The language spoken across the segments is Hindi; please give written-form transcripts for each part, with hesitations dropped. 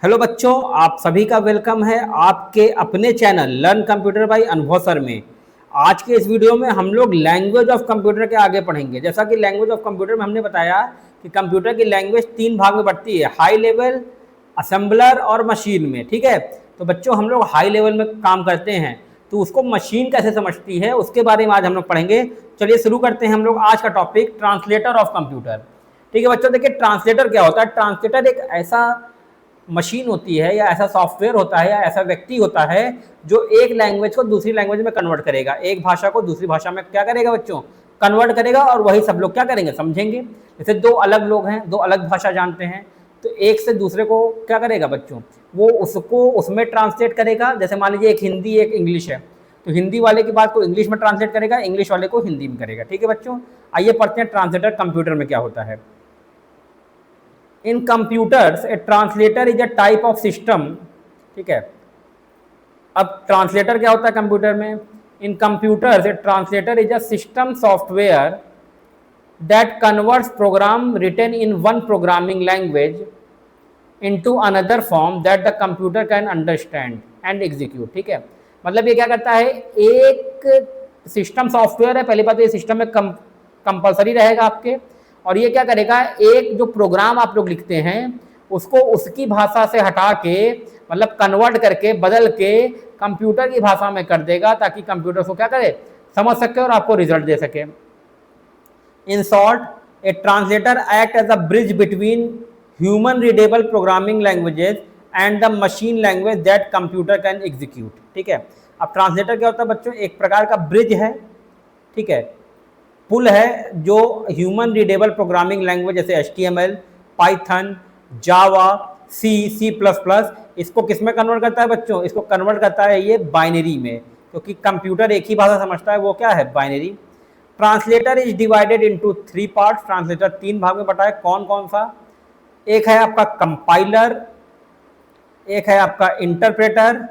हेलो बच्चों, आप सभी का वेलकम है आपके अपने चैनल लर्न कंप्यूटर बाय अनुभव सर में। आज के इस वीडियो में हम लोग लैंग्वेज ऑफ कंप्यूटर के आगे पढ़ेंगे। जैसा कि लैंग्वेज ऑफ कंप्यूटर में हमने बताया कि कंप्यूटर की लैंग्वेज 3 भाग में बढ़ती है, हाई लेवल, असेंबलर और मशीन में। ठीक है, तो बच्चों हम लोग हाई लेवल में काम करते हैं, तो उसको मशीन कैसे समझती है उसके बारे में आज हम लोग पढ़ेंगे। चलिए शुरू करते हैं हम लोग आज का टॉपिक, ट्रांसलेटर ऑफ कंप्यूटर। ठीक है बच्चों, देखिए ट्रांसलेटर क्या होता है। ट्रांसलेटर एक ऐसा मशीन होती है या ऐसा सॉफ्टवेयर होता है या ऐसा व्यक्ति होता है जो एक लैंग्वेज को दूसरी लैंग्वेज में कन्वर्ट करेगा, एक भाषा को दूसरी भाषा में क्या करेगा बच्चों, कन्वर्ट करेगा, और वही सब लोग क्या करेंगे, समझेंगे। जैसे दो अलग लोग हैं, दो अलग भाषा जानते हैं, तो एक से दूसरे को क्या करेगा बच्चों, वो उसको उसमें ट्रांसलेट करेगा। जैसे मान लीजिए एक हिंदी एक इंग्लिश है, तो हिंदी वाले की बात को इंग्लिश में ट्रांसलेट करेगा, इंग्लिश वाले को हिंदी में करेगा। ठीक है बच्चों, आइए पढ़ते हैं ट्रांसलेटर कंप्यूटर में क्या होता है। In computers a translator is a type of system. ठीक है, अब ट्रांसलेटर क्या होता है कंप्यूटर में। In computers a translator is a system software that converts program written in one programming language into another form that the computer can understand and execute. ठीक है, मतलब ये क्या करता है, एक सिस्टम सॉफ्टवेयर है, पहली बात तो ये सिस्टम में कंपलसरी रहेगा आपके, और ये क्या करेगा, एक जो प्रोग्राम आप लोग लिखते हैं उसको उसकी भाषा से हटा के, मतलब कन्वर्ट करके, बदल के कंप्यूटर की भाषा में कर देगा, ताकि कंप्यूटर को क्या करे, समझ सके और आपको रिजल्ट दे सके। In short, a translator act as a bridge between human readable programming languages and the machine language that computer can execute. ठीक है, अब ट्रांसलेटर क्या होता है बच्चों, एक प्रकार का ब्रिज है, ठीक है, पुल है, जो ह्यूमन रीडेबल प्रोग्रामिंग लैंग्वेज जैसे HTML, पाइथन, जावा, सी प्लस प्लस, इसको किस में कन्वर्ट करता है बच्चों, इसको कन्वर्ट करता है ये बाइनरी में, क्योंकि कंप्यूटर एक ही भाषा समझता है, वो क्या है, binary. Translator is divided into 3 parts. Translator 3 भाग में बटा है, कौन कौन सा, एक है आपका कंपाइलर, एक है आपका इंटरप्रेटर,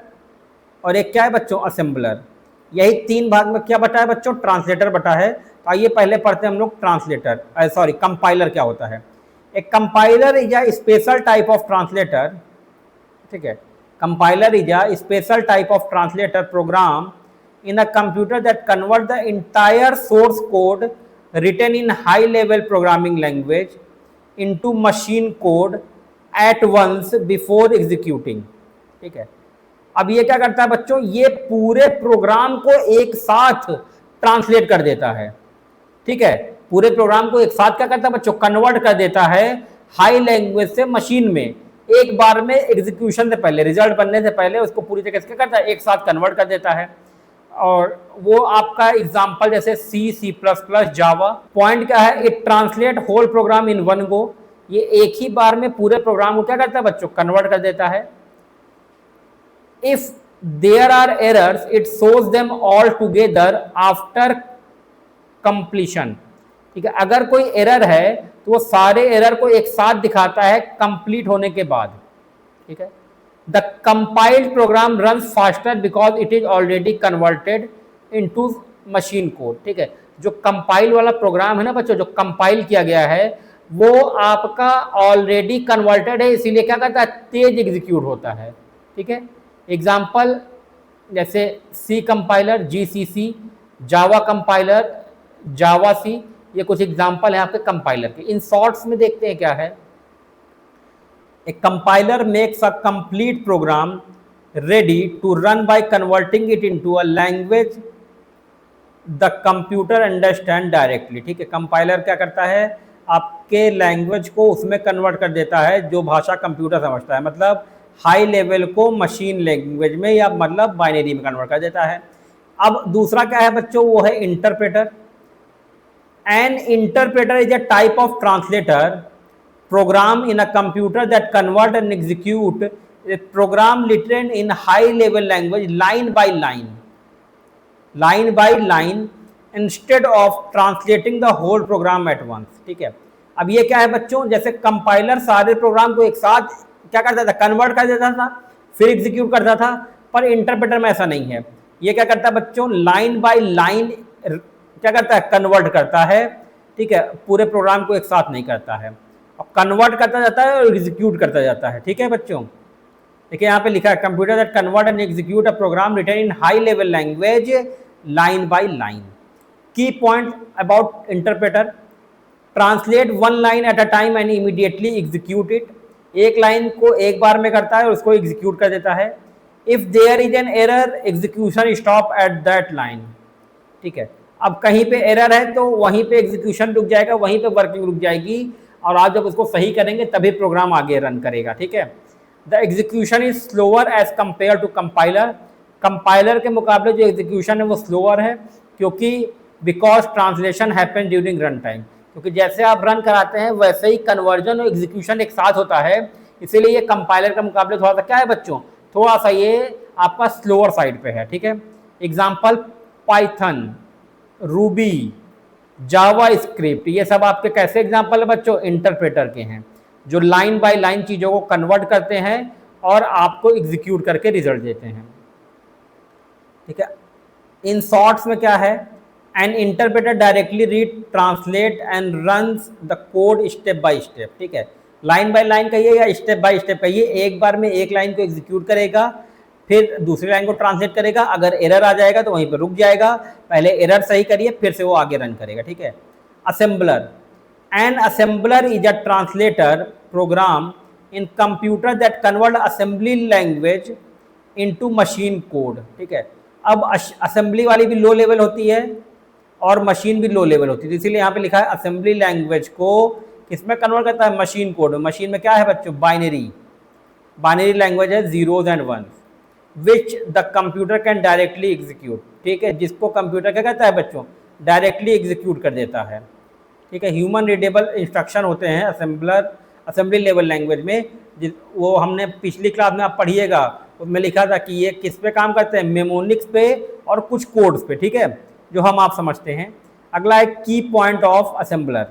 और एक क्या है बच्चों, असेंबलर। यही 3 भाग में क्या बटा है बच्चों, ट्रांसलेटर बटा है। तो आइए पहले पढ़ते हैं हम लोग ट्रांसलेटर, सॉरी कंपाइलर क्या होता है। एक compiler is a special type of translator. ठीक है, compiler is a special type of translator program in a computer that convert the entire source code written in high level programming language into machine code at once before executing। ठीक है, अब ये क्या करता है बच्चों, ये पूरे प्रोग्राम को एक साथ ट्रांसलेट कर देता है। ठीक है, पूरे प्रोग्राम को एक साथ क्या करता है बच्चों, कन्वर्ट कर देता है हाई लैंग्वेज से मशीन में, एक बार में, एग्जीक्यूशन से पहले, रिजल्ट बनने से पहले उसको पूरी तरह से क्या करता है, एक साथ कन्वर्ट कर देता है। और वो आपका एग्जाम्पल जैसे C plus plus, Java. Point क्या है, it translate whole program in one go, ये एक ही बार में पूरे प्रोग्राम को क्या करता है बच्चों, कन्वर्ट कर देता है। If there are errors it shows them all together after completion. ठीक है, अगर कोई एरर है तो वो सारे एरर को एक साथ दिखाता है कंप्लीट होने के बाद। ठीक है, the compiled program runs faster because it is already converted into machine code। ठीक है, जो कंपाइल वाला प्रोग्राम है ना बच्चों, जो कंपाइल किया गया है वो आपका ऑलरेडी कन्वर्टेड है, इसीलिए क्या करता है, तेज एग्जीक्यूट होता है। ठीक है, एग्जाम्पल जैसे C compiler, GCC, Java compiler, Java C, ये कुछ एग्जाम्पल है आपके कंपाइलर के। इन शॉर्ट्स में देखते हैं क्या है। A compiler makes a complete program ready to run by converting it into a language the computer understand directly। ठीक है, कंपाइलर क्या करता है, आपके लैंग्वेज को उसमें कन्वर्ट कर देता है जो भाषा कंप्यूटर समझता है, मतलब हाई लेवल को मशीन लैंग्वेज में, या मतलब बाइनरी में कन्वर्ट कर देता है। अब दूसरा क्या है बच्चों, वो है interpreter. N interpreter is a type of translator program in a computer that convert and execute a program written in high level language line by line instead of translating the whole program at once। ठीक है, अब ये क्या है बच्चों, जैसे कंपाइलर सारे प्रोग्राम को एक साथ क्या करता था, कन्वर्ट कर देता था, फिर एग्जीक्यूट करता था, पर इंटरप्रेटर में ऐसा नहीं है। ये क्या करता है बच्चों, लाइन बाय लाइन क्या करता है, कन्वर्ट करता है। ठीक है, पूरे प्रोग्राम को एक साथ नहीं करता है, अब कन्वर्ट करता जाता है और एग्जीक्यूट करता जाता है। ठीक है बच्चों, देखिए यहाँ पे लिखा है computer that convert and execute a program written in high level language line by line. Key point about interpreter, translate one line at a time and immediately execute it. एक लाइन को एक बार में करता है और उसको एग्जीक्यूट कर देता है। If there is an error execution stop at that line. ठीक है, अब कहीं पे एरर है तो वहीं पे एग्जीक्यूशन रुक जाएगा, वहीं पे वर्किंग रुक जाएगी, और आप जब उसको सही करेंगे तभी प्रोग्राम आगे रन करेगा। ठीक है, the execution is slower as compare to compiler. Compiler के मुकाबले जो एग्जीक्यूशन है वो स्लोअर है, क्योंकि because translation happen during run time, क्योंकि जैसे आप रन कराते हैं वैसे ही कन्वर्जन और एग्जीक्यूशन एक साथ होता है, इसीलिए ये कंपाइलर के मुकाबले थोड़ा सा क्या है बच्चों, थोड़ा सा ये आपका स्लोअर साइड पे है। ठीक है, एग्जाम्पल पाइथन, रूबी, जावा स्क्रिप्ट, ये सब आपके कैसे एग्जाम्पल है बच्चों, इंटरप्रेटर के हैं, जो लाइन बाय लाइन चीज़ों को कन्वर्ट करते हैं और आपको एग्जीक्यूट करके रिजल्ट देते हैं। ठीक है, इन शॉर्ट्स में क्या है, N interpreter directly read, translate and runs the code step by step. ठीक है, लाइन बाय लाइन कहिए या स्टेप बाय स्टेप कहिए, एक बार में एक लाइन को एग्जीक्यूट करेगा, फिर दूसरी लाइन को ट्रांसलेट करेगा, अगर एरर आ जाएगा तो वहीं पर रुक जाएगा, पहले एरर सही करिए फिर से वो आगे रन करेगा। ठीक है, assembler, an assembler is a translator program in computer that convert assembly language into machine code. ठीक है, अब असेंबली वाली भी लो लेवल होती है और मशीन भी लो लेवल होती है, इसीलिए यहाँ पे लिखा है असेंबली लैंग्वेज को किसमें कन्वर्ट करता है, मशीन कोड। मशीन में क्या है बच्चों, बाइनरी, बाइनरी लैंग्वेज है, zeros and ones, which the computer can directly execute. ठीक है, जिसको कंप्यूटर क्या कहता है बच्चों, डायरेक्टली एग्जीक्यूट कर देता है। ठीक है, ह्यूमन रीडेबल इंस्ट्रक्शन होते हैं असेंबली लेवल लैंग्वेज में, वो हमने पिछली क्लास में आप पढ़िएगा, उसमें लिखा था कि ये किस पे काम करते हैं, मेमोनिक्स पे और कुछ कोड्स पे। ठीक है, जो हम आप समझते हैं। अगला है की पॉइंट ऑफ असेंबलर।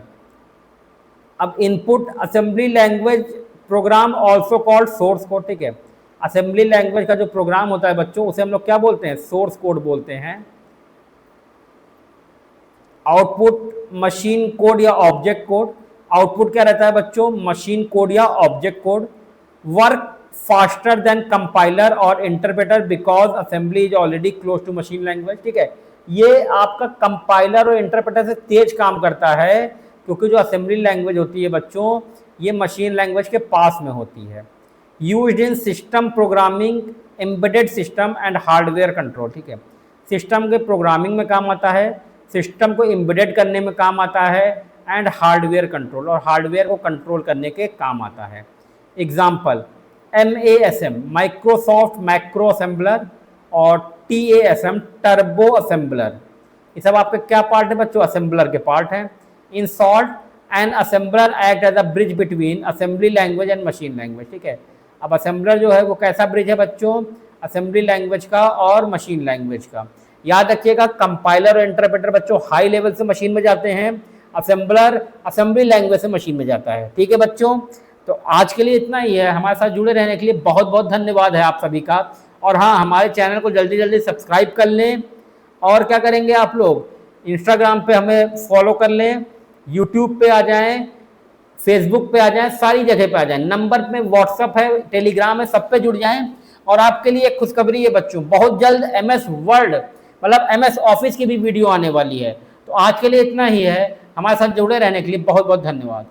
अब input assembly language program also called source code. ठीक है, असेंबली लैंग्वेज का जो प्रोग्राम होता है बच्चों, उसे हम लोग क्या बोलते हैं, सोर्स कोड बोलते हैं। आउटपुट मशीन कोड या ऑब्जेक्ट कोड, आउटपुट क्या रहता है बच्चों, मशीन कोड या object code. Work faster than compiler और interpreter because assembly is already close to machine language. ठीक है, ये आपका कंपाइलर और इंटरप्रेटर से तेज काम करता है, क्योंकि जो असेंबली लैंग्वेज होती है बच्चों, ये मशीन लैंग्वेज के पास में होती है। Used in system programming, embedded system and hardware control. ठीक है, सिस्टम के प्रोग्रामिंग में काम आता है, सिस्टम को एम्बेडेड करने में काम आता है, एंड हार्डवेयर कंट्रोल, और हार्डवेयर को कंट्रोल करने के काम आता है। Example MASM Microsoft macro assembler और TASM टर्बो असेंबलर, ये सब आपके क्या पार्ट है बच्चों, असेंबलर के पार्ट हैं। In short an assembler act as a bridge between assembly language and machine language. ठीक है, अब असेंबलर जो है वो कैसा ब्रिज है बच्चों, असेंबली लैंग्वेज का और मशीन लैंग्वेज का। याद रखिएगा, कंपाइलर और इंटरप्रेटर बच्चों हाई लेवल से मशीन में जाते हैं, असेंबलर असेंबली लैंग्वेज से मशीन में जाता है। ठीक है बच्चों, तो आज के लिए इतना ही है। हमारे साथ जुड़े रहने के लिए बहुत बहुत धन्यवाद है आप सभी का। और हाँ, हमारे चैनल को जल्दी जल्दी सब्सक्राइब कर लें, और क्या करेंगे आप लोग, इंस्टाग्राम पे हमें फॉलो कर लें, यूट्यूब पे आ जाएं, फेसबुक पे आ जाएं, सारी जगह पे आ जाएं, नंबर पे व्हाट्सअप है, टेलीग्राम है, सब पे जुड़ जाएं। और आपके लिए एक खुशखबरी है बच्चों, बहुत जल्द MS वर्ड मतलब MS ऑफिस की भी वीडियो आने वाली है। तो आज के लिए इतना ही है, हमारे साथ जुड़े रहने के लिए बहुत बहुत धन्यवाद।